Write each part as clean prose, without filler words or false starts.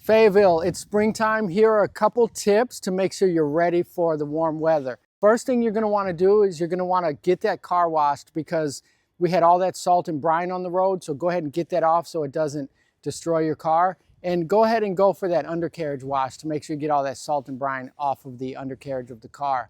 Fayetteville, it's springtime. Here are a couple tips to make sure you're ready for the warm weather. First thing you're gonna wanna do is you're gonna wanna get that car washed because we had all that salt and brine on the road, so go ahead and get that off so it doesn't destroy your car. And go ahead and go for that undercarriage wash to make sure you get all that salt and brine off of the undercarriage of the car.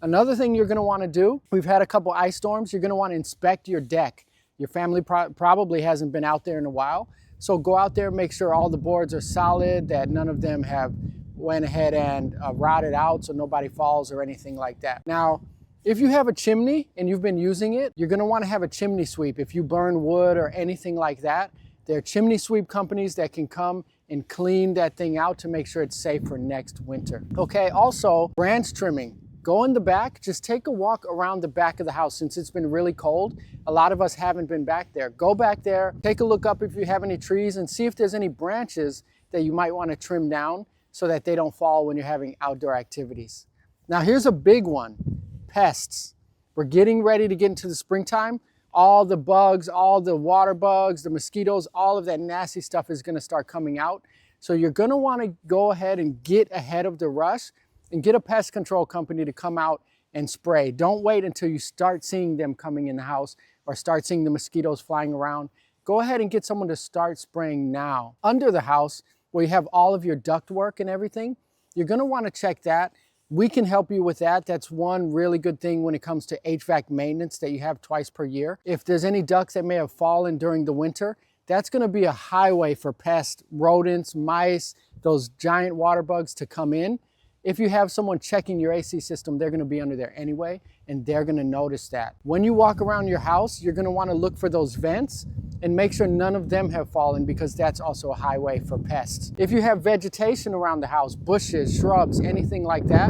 Another thing you're gonna wanna do, we've had a couple ice storms, you're gonna wanna inspect your deck. Your family probably hasn't been out there in a while. So go out there, make sure all the boards are solid, that none of them have went ahead and rotted out so nobody falls or anything like that. Now, if you have a chimney and you've been using it, you're gonna wanna have a chimney sweep. If you burn wood or anything like that, there are chimney sweep companies that can come and clean that thing out to make sure it's safe for next winter. Okay, also branch trimming. Go in the back, just take a walk around the back of the house. Since it's been really cold, a lot of us haven't been back there. Go back there, take a look up if you have any trees and see if there's any branches that you might want to trim down so that they don't fall when you're having outdoor activities. Now here's a big one, pests. We're getting ready to get into the springtime. All the bugs, all the water bugs, the mosquitoes, all of that nasty stuff is gonna start coming out. So you're gonna wanna go ahead and get ahead of the rush and get a pest control company to come out and spray. Don't wait until you start seeing them coming in the house or start seeing the mosquitoes flying around. Go ahead and get someone to start spraying now. Under the house, where you have all of your ductwork and everything, you're gonna wanna check that. We can help you with that. That's one really good thing when it comes to HVAC maintenance that you have twice per year. If there's any ducts that may have fallen during the winter, that's gonna be a highway for pests, rodents, mice, those giant water bugs to come in. If you have someone checking your AC system, they're gonna be under there anyway, and they're gonna notice that. When you walk around your house, you're gonna wanna look for those vents and make sure none of them have fallen because that's also a highway for pests. If you have vegetation around the house, bushes, shrubs, anything like that,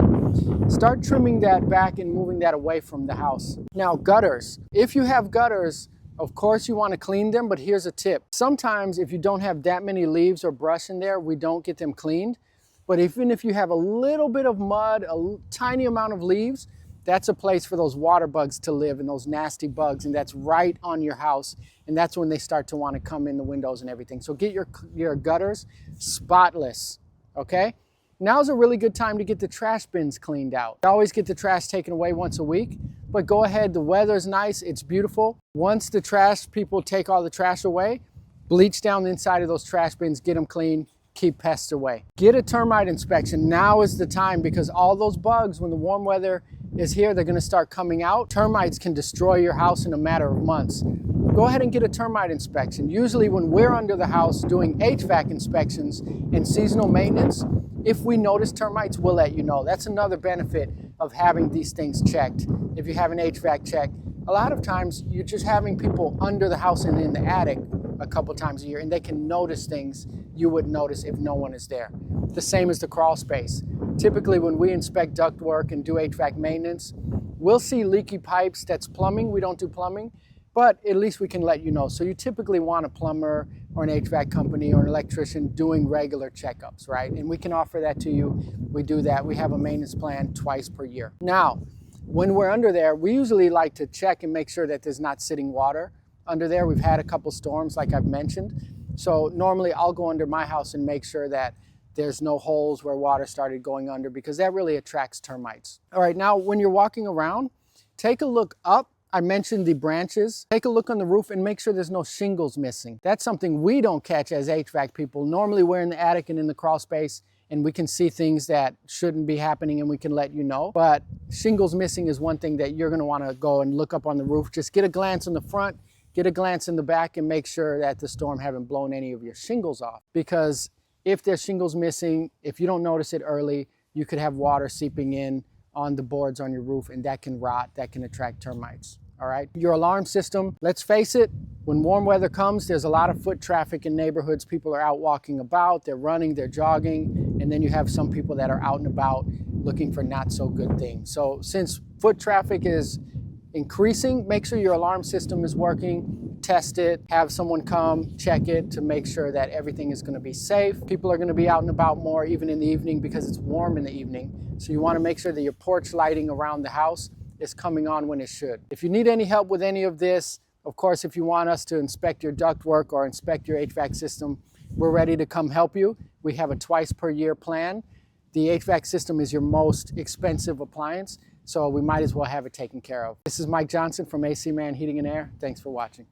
start trimming that back and moving that away from the house. Now, gutters. If you have gutters, of course you wanna clean them, but here's a tip. Sometimes if you don't have that many leaves or brush in there, we don't get them cleaned. But even if you have a little bit of mud, a tiny amount of leaves, that's a place for those water bugs to live and those nasty bugs, and that's right on your house. And that's when they start to want to come in the windows and everything. So get your gutters spotless, okay? Now's a really good time to get the trash bins cleaned out. I always get the trash taken away once a week, but go ahead, the weather's nice, it's beautiful. Once the trash people take all the trash away, bleach down the inside of those trash bins, get them clean, keep pests away. Get a termite inspection. Now is the time because all those bugs, when the warm weather is here, they're gonna start coming out. Termites can destroy your house in a matter of months. Go ahead and get a termite inspection. Usually when we're under the house doing HVAC inspections and seasonal maintenance, if we notice termites, we'll let you know. That's another benefit of having these things checked. If you have an HVAC check, a lot of times you're just having people under the house and in the attic a couple times a year, and they can notice things you wouldn't notice if no one is there. The same as the crawl space. Typically when we inspect ductwork and do HVAC maintenance, we'll see leaky pipes. That's plumbing. We don't do plumbing, but at least we can let you know. So you typically want a plumber or an HVAC company or an electrician doing regular checkups, right? And we can offer that to you. We do that. We have a maintenance plan twice per year. Now, when we're under there, we usually like to check and make sure that there's not sitting water under there. We've had a couple storms like I've mentioned. So normally I'll go under my house and make sure that there's no holes where water started going under because that really attracts termites. All right, now when you're walking around, take a look up. I mentioned the branches. Take a look on the roof and make sure there's no shingles missing. That's something we don't catch as HVAC people. Normally we're in the attic and in the crawl space and we can see things that shouldn't be happening and we can let you know. But shingles missing is one thing that you're gonna wanna go and look up on the roof. Just get a glance in the front, get a glance in the back and make sure that the storm haven't blown any of your shingles off. Because if there's shingles missing, if you don't notice it early, you could have water seeping in on the boards on your roof and that can rot, that can attract termites, all right? Your alarm system, let's face it, when warm weather comes, there's a lot of foot traffic in neighborhoods. People are out walking about, they're running, they're jogging, and then you have some people that are out and about looking for not so good things. So since foot traffic is increasing, make sure your alarm system is working, test it, have someone come check it to make sure that everything is going to be safe. People are going to be out and about more even in the evening because it's warm in the evening. So you want to make sure that your porch lighting around the house is coming on when it should. If you need any help with any of this, of course, if you want us to inspect your ductwork or inspect your HVAC system, we're ready to come help you. We have a twice per year plan. The HVAC system is your most expensive appliance, so we might as well have it taken care of. This is Mike Johnson from AC Man Heating and Air. Thanks for watching.